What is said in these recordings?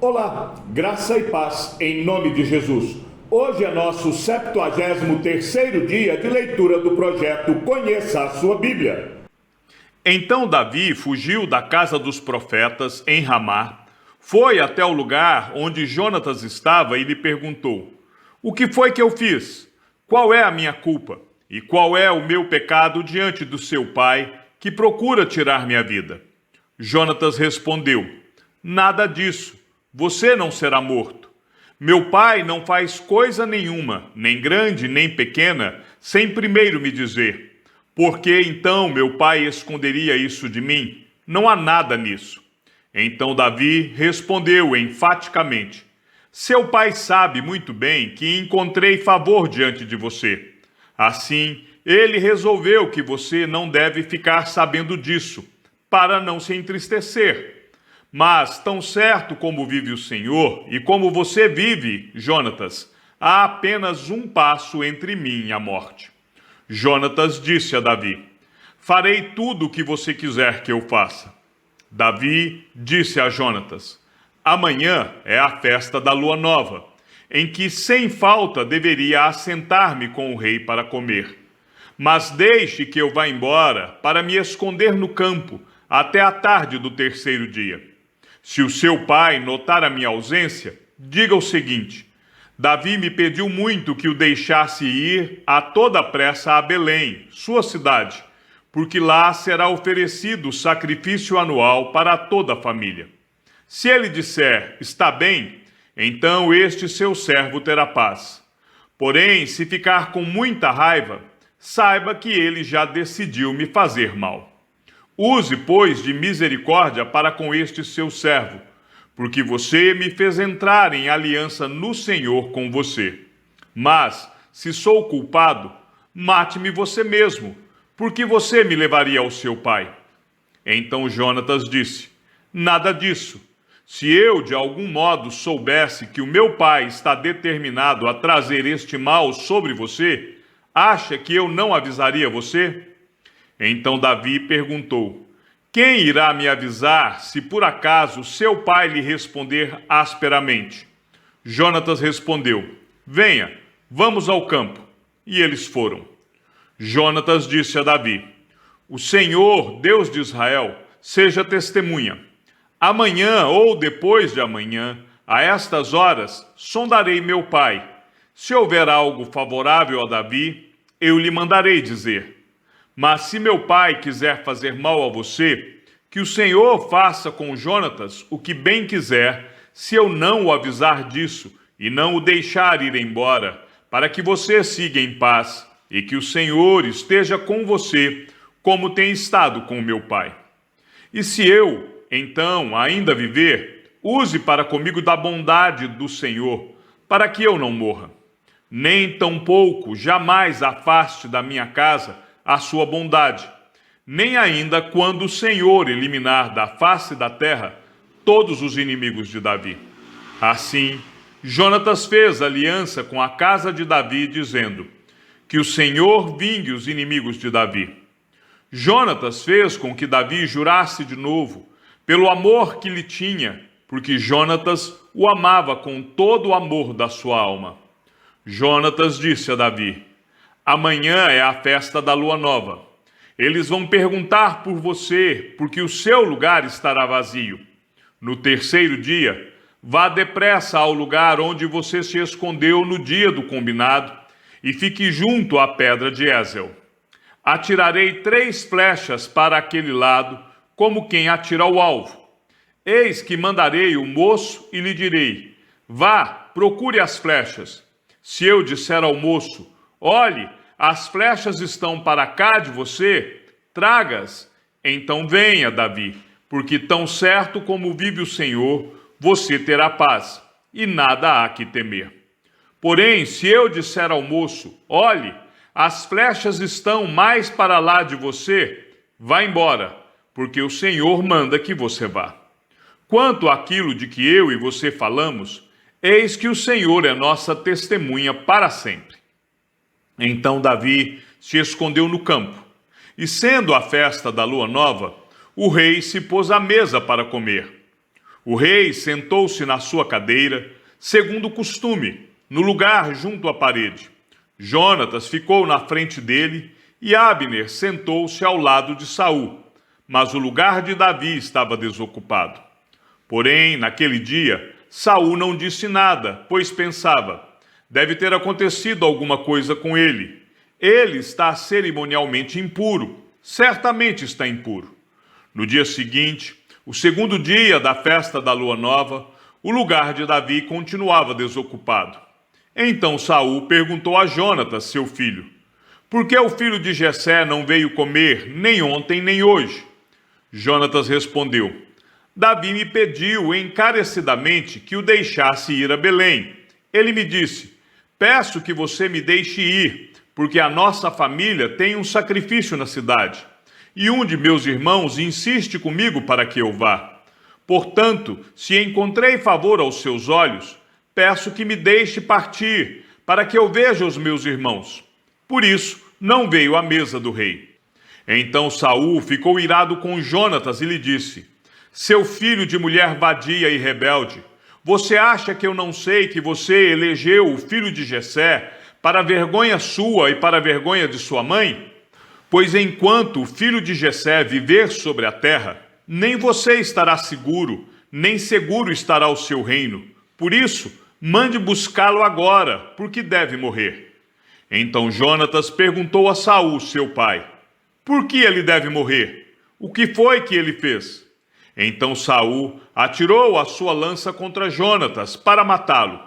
Olá, graça e paz em nome de Jesus. Hoje é nosso 73º dia de leitura do projeto Conheça a Sua Bíblia. Então Davi fugiu da casa dos profetas em Ramá, foi até o lugar onde Jonatas estava e lhe perguntou: O que foi que eu fiz? Qual é a minha culpa? E qual é o meu pecado diante do seu pai, que procura tirar minha vida? Jonatas respondeu: Nada disso. Você não será morto. Meu pai não faz coisa nenhuma, nem grande nem pequena, sem primeiro me dizer. Por que então meu pai esconderia isso de mim? Não há nada nisso. Então Davi respondeu enfaticamente: Seu pai sabe muito bem que encontrei favor diante de você. Assim, ele resolveu que você não deve ficar sabendo disso, para não se entristecer. Mas, tão certo como vive o Senhor e como você vive, Jonatas, há apenas um passo entre mim e a morte. Jonatas disse a Davi: Farei tudo o que você quiser que eu faça. Davi disse a Jonatas: Amanhã é a festa da lua nova, em que sem falta deveria assentar-me com o rei para comer. Mas deixe que eu vá embora para me esconder no campo até a tarde do terceiro dia. Se o seu pai notar a minha ausência, diga o seguinte: Davi me pediu muito que o deixasse ir a toda pressa a Belém, sua cidade, porque lá será oferecido o sacrifício anual para toda a família. Se ele disser, está bem, então este seu servo terá paz. Porém, se ficar com muita raiva, saiba que ele já decidiu me fazer mal. Use, pois, de misericórdia para com este seu servo, porque você me fez entrar em aliança no Senhor com você. Mas, se sou culpado, mate-me você mesmo, porque você me levaria ao seu pai. Então Jonatas disse: Nada disso. Se eu, de algum modo, soubesse que o meu pai está determinado a trazer este mal sobre você, acha que eu não avisaria você? Então Davi perguntou: Quem irá me avisar se por acaso seu pai lhe responder asperamente? Jonatas respondeu: Venha, vamos ao campo. E eles foram. Jonatas disse a Davi: O Senhor, Deus de Israel, seja testemunha. Amanhã ou depois de amanhã, a estas horas, sondarei meu pai. Se houver algo favorável a Davi, eu lhe mandarei dizer. Mas se meu pai quiser fazer mal a você, que o Senhor faça com Jonatas o que bem quiser, se eu não o avisar disso e não o deixar ir embora, para que você siga em paz e que o Senhor esteja com você, como tem estado com meu pai. E se eu, então, ainda viver, use para comigo da bondade do Senhor, para que eu não morra. Nem tampouco jamais afaste da minha casa a sua bondade, nem ainda quando o Senhor eliminar da face da terra todos os inimigos de Davi. Assim, Jonatas fez aliança com a casa de Davi, dizendo: Que o Senhor vingue os inimigos de Davi. Jonatas fez com que Davi jurasse de novo, pelo amor que lhe tinha, porque Jonatas o amava com todo o amor da sua alma. Jonatas disse a Davi: Amanhã é a festa da lua nova. Eles vão perguntar por você, porque o seu lugar estará vazio. No terceiro dia, vá depressa ao lugar onde você se escondeu no dia do combinado e fique junto à pedra de Ezel. Atirarei 3 flechas para aquele lado, como quem atira ao alvo. Eis que mandarei o moço e lhe direi: Vá, procure as flechas. Se eu disser ao moço: Olhe, as flechas estão para cá de você, traga-as. Então venha, Davi, porque tão certo como vive o Senhor, você terá paz, e nada há que temer. Porém, se eu disser ao moço: Olhe, as flechas estão mais para lá de você, vá embora, porque o Senhor manda que você vá. Quanto àquilo de que eu e você falamos, eis que o Senhor é nossa testemunha para sempre. Então Davi se escondeu no campo, e sendo a festa da lua nova, o rei se pôs à mesa para comer. O rei sentou-se na sua cadeira, segundo o costume, no lugar junto à parede. Jonatas ficou na frente dele e Abner sentou-se ao lado de Saul, mas o lugar de Davi estava desocupado. Porém, naquele dia, Saul não disse nada, pois pensava: deve ter acontecido alguma coisa com ele. Ele está cerimonialmente impuro, certamente está impuro. No dia seguinte, o segundo dia da festa da lua nova, o lugar de Davi continuava desocupado. Então Saul perguntou a Jonatas, seu filho: por que o filho de Jessé não veio comer nem ontem nem hoje? Jonatas respondeu: Davi me pediu encarecidamente que o deixasse ir a Belém. Ele me disse: peço que você me deixe ir, porque a nossa família tem um sacrifício na cidade, e um de meus irmãos insiste comigo para que eu vá. Portanto, se encontrei favor aos seus olhos, peço que me deixe partir, para que eu veja os meus irmãos. Por isso, não veio à mesa do rei. Então Saul ficou irado com Jonatas e lhe disse: seu filho de mulher vadia e rebelde, você acha que eu não sei que você elegeu o filho de Jessé para a vergonha sua e para a vergonha de sua mãe? Pois enquanto o filho de Jessé viver sobre a terra, nem você estará seguro, nem seguro estará o seu reino. Por isso, mande buscá-lo agora, porque deve morrer. Então Jonatas perguntou a Saul, seu pai: por que ele deve morrer? O que foi que ele fez? Então Saul atirou a sua lança contra Jonatas para matá-lo.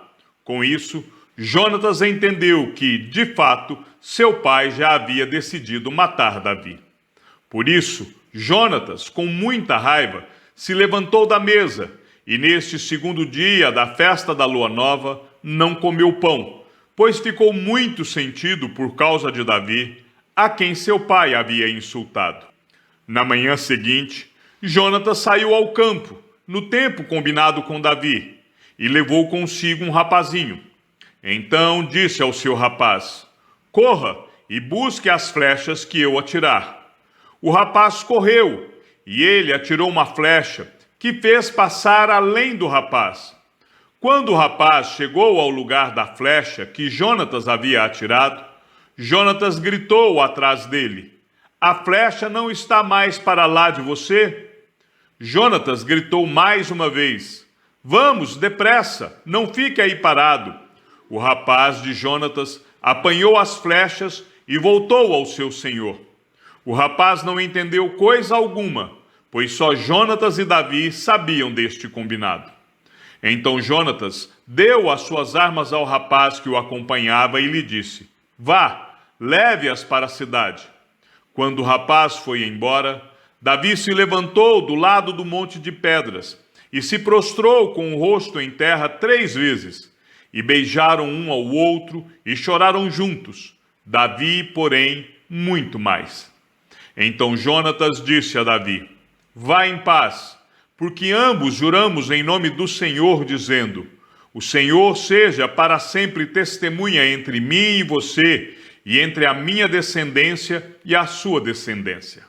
Com isso, Jonatas entendeu que, de fato, seu pai já havia decidido matar Davi. Por isso, Jonatas, com muita raiva, se levantou da mesa e, neste segundo dia da festa da lua nova, não comeu pão, pois ficou muito sentido por causa de Davi, a quem seu pai havia insultado. Na manhã seguinte, Jonatas saiu ao campo, no tempo combinado com Davi, e levou consigo um rapazinho. Então disse ao seu rapaz: corra e busque as flechas que eu atirar. O rapaz correu, e ele atirou uma flecha, que fez passar além do rapaz. Quando o rapaz chegou ao lugar da flecha que Jonatas havia atirado, Jonatas gritou atrás dele: a flecha não está mais para lá de você? Jonatas gritou mais uma vez: vamos, depressa, não fique aí parado. O rapaz de Jonatas apanhou as flechas e voltou ao seu senhor. O rapaz não entendeu coisa alguma, pois só Jonatas e Davi sabiam deste combinado. Então Jonatas deu as suas armas ao rapaz que o acompanhava e lhe disse: vá, leve-as para a cidade. Quando o rapaz foi embora, Davi se levantou do lado do monte de pedras e se prostrou com o rosto em terra 3 vezes. E beijaram um ao outro e choraram juntos. Davi, porém, muito mais. Então Jonatas disse a Davi: vá em paz, porque ambos juramos em nome do Senhor, dizendo: o Senhor seja para sempre testemunha entre mim e você, e entre a minha descendência e a sua descendência.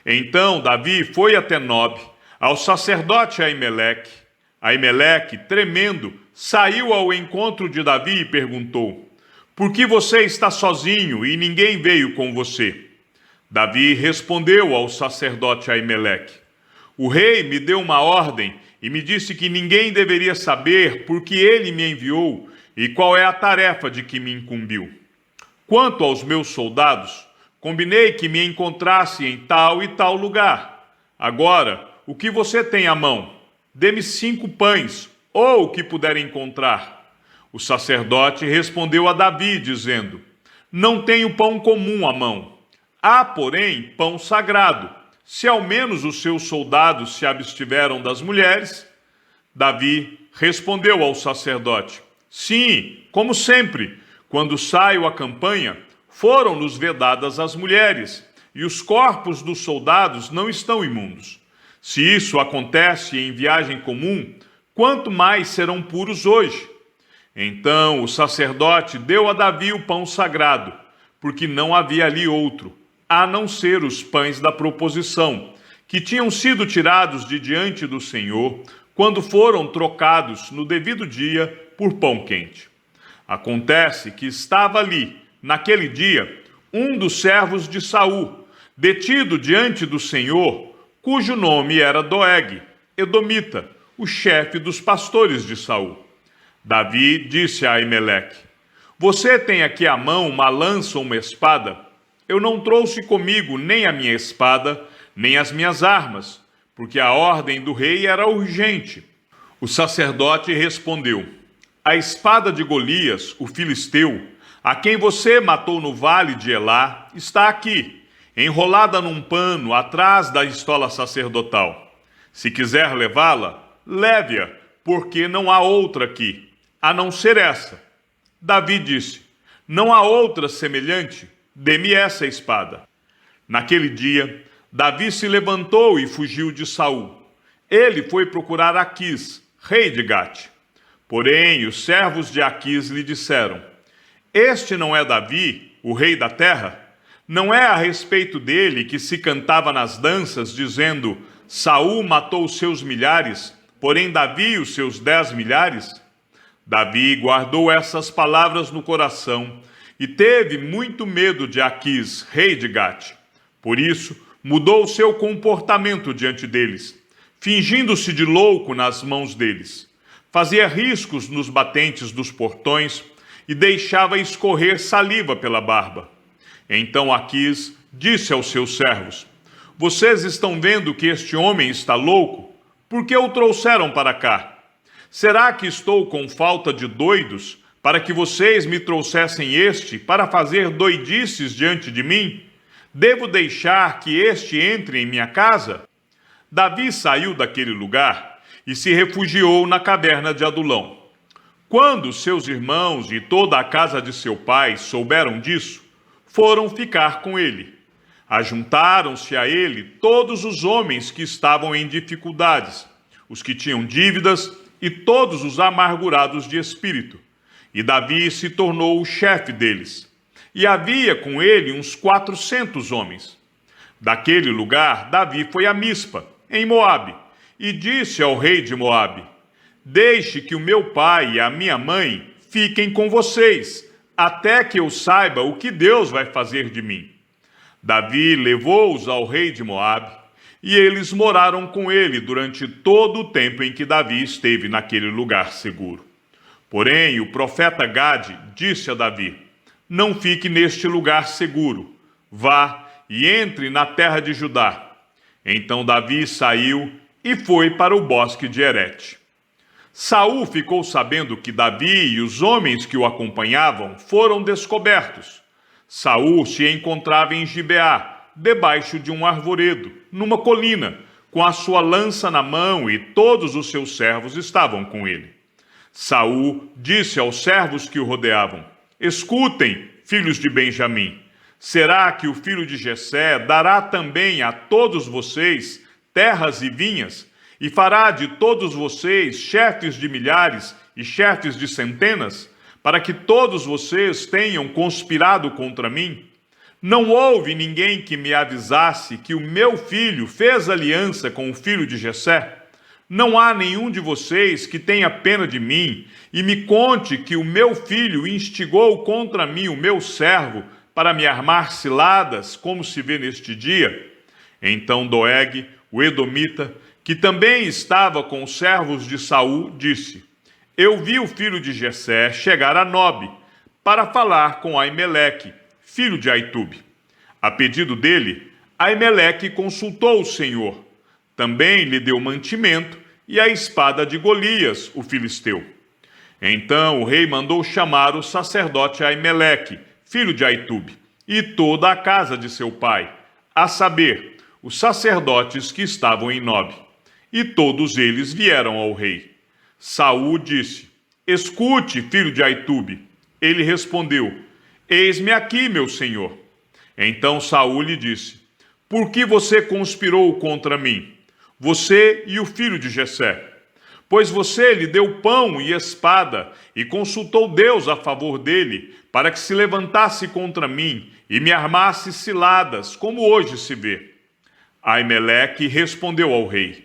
Então Davi foi até Nob, ao sacerdote Aimeleque. Aimeleque, tremendo, saiu ao encontro de Davi e perguntou: por que você está sozinho e ninguém veio com você? Davi respondeu ao sacerdote Aimeleque: o rei me deu uma ordem e me disse que ninguém deveria saber por que ele me enviou e qual é a tarefa de que me incumbiu. Quanto aos meus soldados, combinei que me encontrasse em tal e tal lugar. Agora, o que você tem à mão? Dê-me 5 pães, ou o que puder encontrar. O sacerdote respondeu a Davi, dizendo: não tenho pão comum à mão. Há, porém, pão sagrado, se ao menos os seus soldados se abstiveram das mulheres. Davi respondeu ao sacerdote: sim, como sempre, quando saio à campanha, foram-nos vedadas as mulheres, e os corpos dos soldados não estão imundos. Se isso acontece em viagem comum, quanto mais serão puros hoje? Então o sacerdote deu a Davi o pão sagrado, porque não havia ali outro, a não ser os pães da proposição, que tinham sido tirados de diante do Senhor, quando foram trocados no devido dia por pão quente. Acontece que estava ali, naquele dia, um dos servos de Saul, detido diante do Senhor, cujo nome era Doeg, edomita, o chefe dos pastores de Saul. Davi disse a Aimeleque: Você tem aqui à mão uma lança ou uma espada? Eu não trouxe comigo nem a minha espada, nem as minhas armas, porque a ordem do rei era urgente. O sacerdote respondeu: A espada de Golias, o filisteu, a quem você matou no vale de Elá, está aqui, enrolada num pano atrás da estola sacerdotal. Se quiser levá-la, leve-a, porque não há outra aqui, a não ser essa. Davi disse: Não há outra semelhante, dê-me essa espada. Naquele dia, Davi se levantou e fugiu de Saul. Ele foi procurar Aquis, rei de Gate. Porém, os servos de Aquis lhe disseram: Este não é Davi, o rei da terra? Não é a respeito dele que se cantava nas danças, dizendo: Saul matou os seus milhares, porém Davi os seus 10 milhares? Davi guardou essas palavras no coração e teve muito medo de Aquis, rei de Gate. Por isso, mudou seu comportamento diante deles, fingindo-se de louco nas mãos deles. Fazia riscos nos batentes dos portões e deixava escorrer saliva pela barba. Então Aquis disse aos seus servos: Vocês estão vendo que este homem está louco? Por que o trouxeram para cá? Será que estou com falta de doidos para que vocês me trouxessem este para fazer doidices diante de mim? Devo deixar que este entre em minha casa? Davi saiu daquele lugar e se refugiou na caverna de Adulão. Quando seus irmãos e toda a casa de seu pai souberam disso, foram ficar com ele. Ajuntaram-se a ele todos os homens que estavam em dificuldades, os que tinham dívidas e todos os amargurados de espírito. E Davi se tornou o chefe deles. E havia com ele uns 400 homens. Daquele lugar, Davi foi a Mispa, em Moabe, e disse ao rei de Moabe: Deixe que o meu pai e a minha mãe fiquem com vocês, até que eu saiba o que Deus vai fazer de mim. Davi levou-os ao rei de Moabe, e eles moraram com ele durante todo o tempo em que Davi esteve naquele lugar seguro. Porém, o profeta Gade disse a Davi: Não fique neste lugar seguro, vá e entre na terra de Judá. Então Davi saiu e foi para o bosque de Herete. Saul ficou sabendo que Davi e os homens que o acompanhavam foram descobertos. Saul se encontrava em Gibeá, debaixo de um arvoredo, numa colina, com a sua lança na mão, e todos os seus servos estavam com ele. Saul disse aos servos que o rodeavam: Escutem, filhos de Benjamim, será que o filho de Jessé dará também a todos vocês terras e vinhas, e fará de todos vocês chefes de milhares e chefes de centenas, para que todos vocês tenham conspirado contra mim? Não houve ninguém que me avisasse que o meu filho fez aliança com o filho de Jessé? Não há nenhum de vocês que tenha pena de mim e me conte que o meu filho instigou contra mim o meu servo para me armar ciladas, como se vê neste dia? Então Doeg, o edomita, que também estava com os servos de Saul, disse: Eu vi o filho de Jessé chegar a Nobe para falar com Aimeleque, filho de Aitube. A pedido dele, Aimeleque consultou o Senhor. Também lhe deu mantimento e a espada de Golias, o filisteu. Então o rei mandou chamar o sacerdote Aimeleque, filho de Aitube, e toda a casa de seu pai, a saber, os sacerdotes que estavam em Nobe. E todos eles vieram ao rei. Saul disse: Escute, filho de Aitube. Ele respondeu: Eis-me aqui, meu senhor. Então Saul lhe disse: Por que você conspirou contra mim, você e o filho de Jessé? Pois você lhe deu pão e espada e consultou Deus a favor dele, para que se levantasse contra mim e me armasse ciladas, como hoje se vê. Aimeleque respondeu ao rei: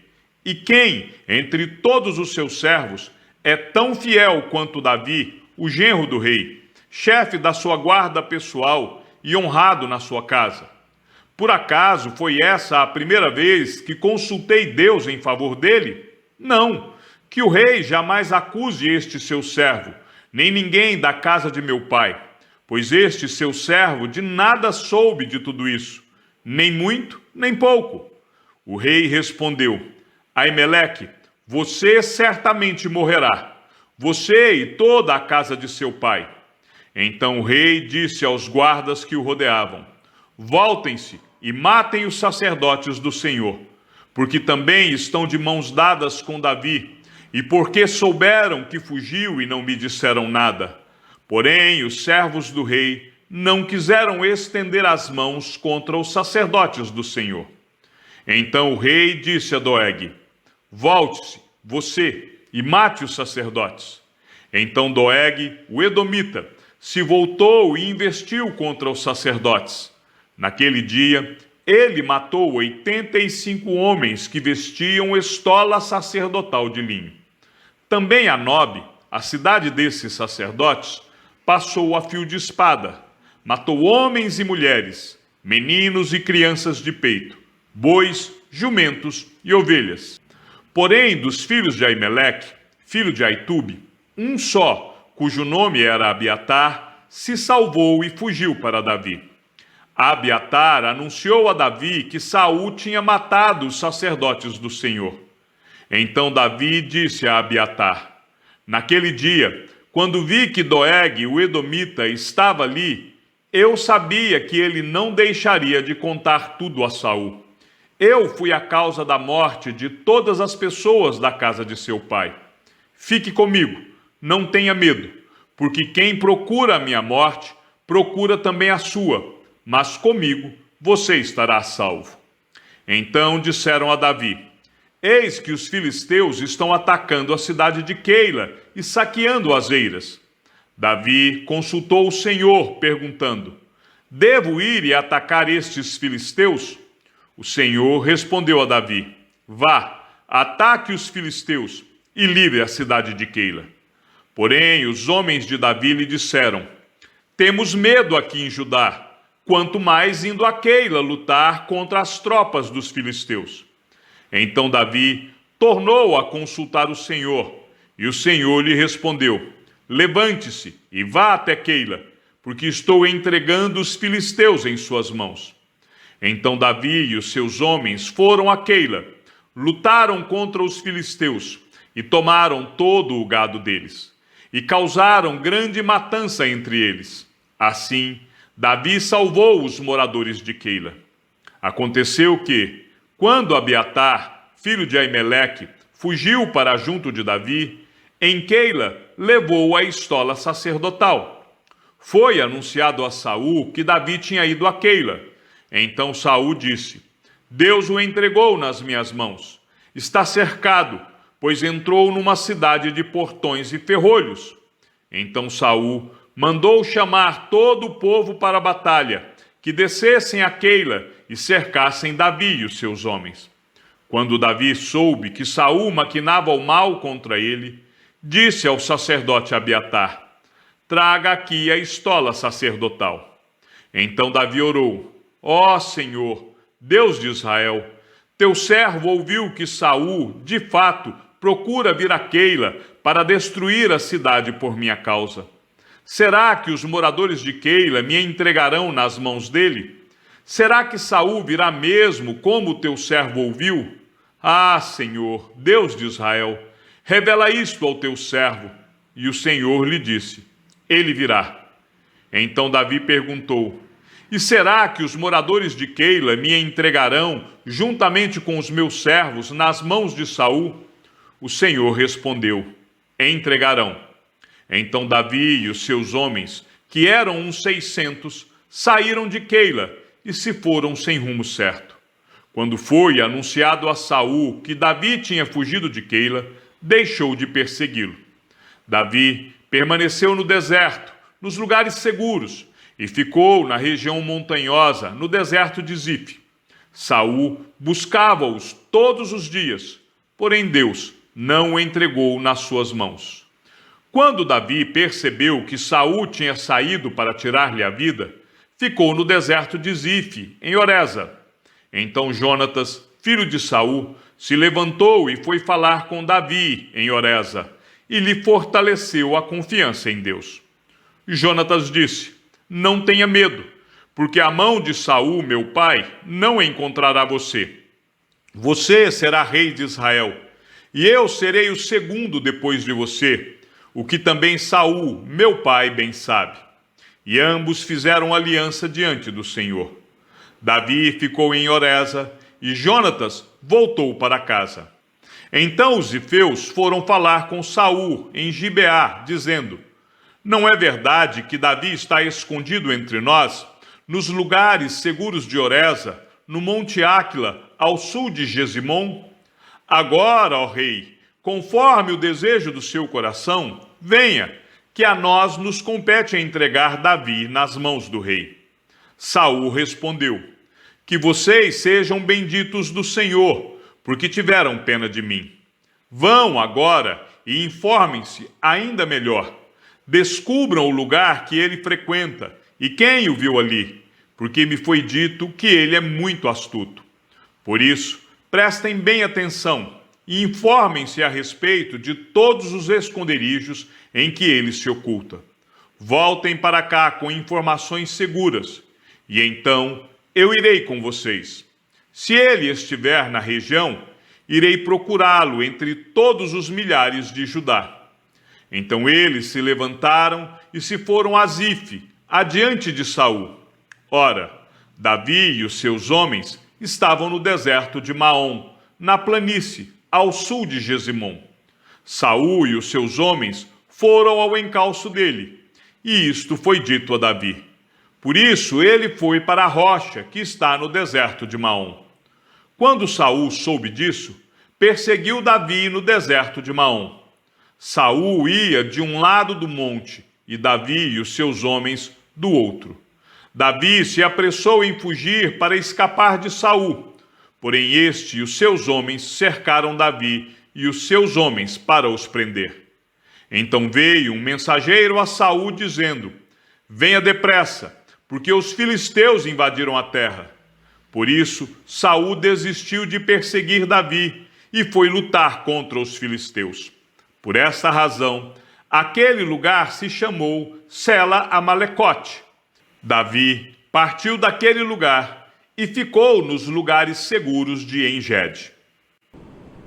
E quem, entre todos os seus servos, é tão fiel quanto Davi, o genro do rei, chefe da sua guarda pessoal e honrado na sua casa? Por acaso foi essa a primeira vez que consultei Deus em favor dele? Não, que o rei jamais acuse este seu servo, nem ninguém da casa de meu pai, pois este seu servo de nada soube de tudo isso, nem muito, nem pouco. O rei respondeu: Aimeleque, você certamente morrerá, você e toda a casa de seu pai. Então o rei disse aos guardas que o rodeavam: Voltem-se e matem os sacerdotes do Senhor, porque também estão de mãos dadas com Davi, e porque souberam que fugiu e não me disseram nada. Porém, os servos do rei não quiseram estender as mãos contra os sacerdotes do Senhor. Então o rei disse a Doeg: Volte-se, você, e mate os sacerdotes. Então Doeg, o edomita, se voltou e investiu contra os sacerdotes. Naquele dia, ele matou 85 homens que vestiam estola sacerdotal de linho. Também a Nobe, a cidade desses sacerdotes, passou a fio de espada, matou homens e mulheres, meninos e crianças de peito, bois, jumentos e ovelhas. Porém, dos filhos de Aimeleque, filho de Aitube, um só, cujo nome era Abiatar, se salvou e fugiu para Davi. Abiatar anunciou a Davi que Saul tinha matado os sacerdotes do Senhor. Então Davi disse a Abiatar: Naquele dia, quando vi que Doeg, o edomita, estava ali, eu sabia que ele não deixaria de contar tudo a Saul. Eu fui a causa da morte de todas as pessoas da casa de seu pai. Fique comigo, não tenha medo, porque quem procura a minha morte, procura também a sua, mas comigo você estará salvo. Então disseram a Davi: Eis que os filisteus estão atacando a cidade de Keila e saqueando as eiras. Davi consultou o Senhor, perguntando: Devo ir e atacar estes filisteus? O Senhor respondeu a Davi: Vá, ataque os filisteus e livre a cidade de Keila. Porém, os homens de Davi lhe disseram: Temos medo aqui em Judá, quanto mais indo a Keila lutar contra as tropas dos filisteus. Então Davi tornou a consultar o Senhor, e o Senhor lhe respondeu: Levante-se e vá até Keila, porque estou entregando os filisteus em suas mãos. Então Davi e os seus homens foram a Keila, lutaram contra os filisteus e tomaram todo o gado deles, e causaram grande matança entre eles. Assim, Davi salvou os moradores de Keila. Aconteceu que, quando Abiatar, filho de Aimeleque, fugiu para junto de Davi, em Keila levou a estola sacerdotal. Foi anunciado a Saul que Davi tinha ido a Keila. Então Saul disse: Deus o entregou nas minhas mãos. Está cercado, pois entrou numa cidade de portões e ferrolhos. Então Saul mandou chamar todo o povo para a batalha, que descessem a Keila e cercassem Davi e os seus homens. Quando Davi soube que Saul maquinava o mal contra ele, disse ao sacerdote Abiatar: Traga aqui a estola sacerdotal. Então Davi orou: Ó Senhor, Deus de Israel, teu servo ouviu que Saul, de fato, procura vir a Keila para destruir a cidade por minha causa. Será que os moradores de Keila me entregarão nas mãos dele? Será que Saul virá mesmo como o teu servo ouviu? Ah, Senhor, Deus de Israel, revela isto ao teu servo. E o Senhor lhe disse: Ele virá. Então Davi perguntou: E será que os moradores de Keila me entregarão, juntamente com os meus servos, nas mãos de Saul? O Senhor respondeu: Entregarão. Então Davi e os seus homens, que eram uns 600, saíram de Keila e se foram sem rumo certo. Quando foi anunciado a Saul que Davi tinha fugido de Keila, deixou de persegui-lo. Davi permaneceu no deserto, nos lugares seguros, e ficou na região montanhosa, no deserto de Zif. Saul buscava-os todos os dias, porém Deus não o entregou nas suas mãos. Quando Davi percebeu que Saul tinha saído para tirar-lhe a vida, ficou no deserto de Zife, em Oreza. Então Jonatas, filho de Saul, se levantou e foi falar com Davi em Oreza, e lhe fortaleceu a confiança em Deus. Jonatas disse: não tenha medo, porque a mão de Saul, meu pai, não encontrará você. Você será rei de Israel, e eu serei o segundo depois de você, o que também Saul, meu pai, bem sabe. E ambos fizeram aliança diante do Senhor. Davi ficou em Oreza, e Jonatas voltou para casa. Então os zifeus foram falar com Saul em Gibeá, dizendo: não é verdade que Davi está escondido entre nós, nos lugares seguros de Oreza, no monte Áquila, ao sul de Gesimom? Agora, ó rei, conforme o desejo do seu coração, venha, que a nós nos compete entregar Davi nas mãos do rei. Saul respondeu: que vocês sejam benditos do Senhor, porque tiveram pena de mim. Vão agora e informem-se ainda melhor. Descubram o lugar que ele frequenta e quem o viu ali, porque me foi dito que ele é muito astuto. Por isso, prestem bem atenção e informem-se a respeito de todos os esconderijos em que ele se oculta. Voltem para cá com informações seguras, e então eu irei com vocês. Se ele estiver na região, irei procurá-lo entre todos os milhares de Judá. Então eles se levantaram e se foram a Zife, adiante de Saul. Ora, Davi e os seus homens estavam no deserto de Maom, na planície, ao sul de Gesimom. Saul e os seus homens foram ao encalço dele, e isto foi dito a Davi. Por isso ele foi para a rocha que está no deserto de Maom. Quando Saul soube disso, perseguiu Davi no deserto de Maom. Saul ia de um lado do monte, e Davi e os seus homens do outro. Davi se apressou em fugir para escapar de Saul, porém este e os seus homens cercaram Davi e os seus homens para os prender. Então veio um mensageiro a Saul dizendo: venha depressa, porque os filisteus invadiram a terra. Por isso Saul desistiu de perseguir Davi e foi lutar contra os filisteus. Por esta razão, aquele lugar se chamou Sela-Amalecote. Davi partiu daquele lugar e ficou nos lugares seguros de En-Gede.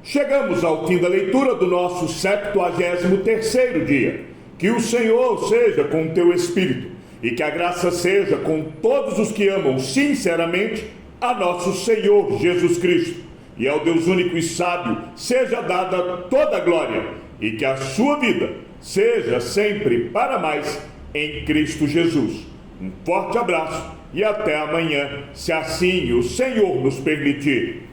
Chegamos ao fim da leitura do nosso 73º dia. Que o Senhor seja com o teu espírito e que a graça seja com todos os que amam sinceramente a nosso Senhor Jesus Cristo. E ao Deus único e sábio seja dada toda a glória, e que a sua vida seja sempre para mais em Cristo Jesus. Um forte abraço e até amanhã, se assim o Senhor nos permitir.